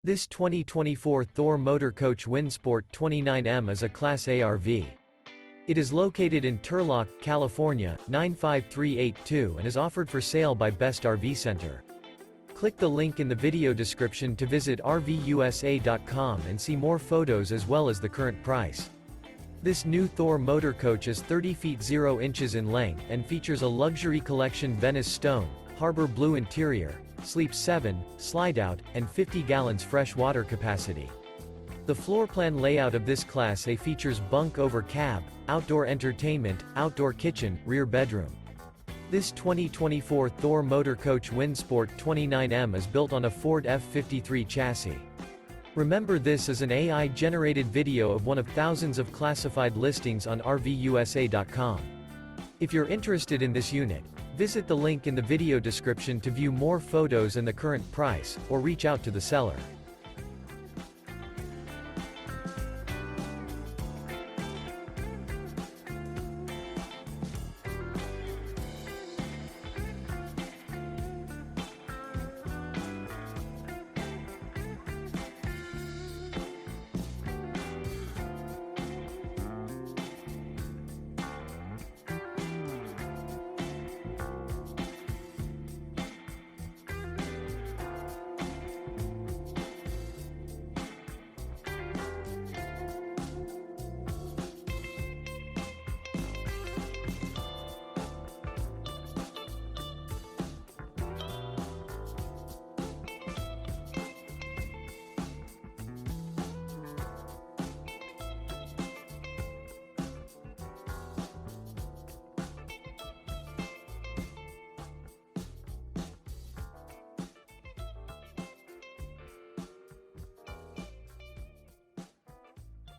This 2024 Thor Motor Coach Windsport 29M is a Class A RV. It is located in Turlock, California, 95382 and is offered for sale by Best RV Center. Click the link in the video description to visit RVUSA.com and see more photos as well as the current price. This new Thor Motor Coach is 30 feet 0 inches in length and features a Luxury Collection Venice Stone, Harbor Blue interior, sleeps 7, Slideout, and 50 gallons fresh water capacity. The floor plan layout of this Class A features bunk over cab, outdoor entertainment, outdoor kitchen, rear bedroom. This 2024 Thor Motor Coach Windsport 29M is built on a Ford F-53 chassis. Remember, this is an AI-generated video of one of thousands of classified listings on RVUSA.com. If you're interested in this unit, visit the link in the video description to view more photos and the current price, or reach out to the seller.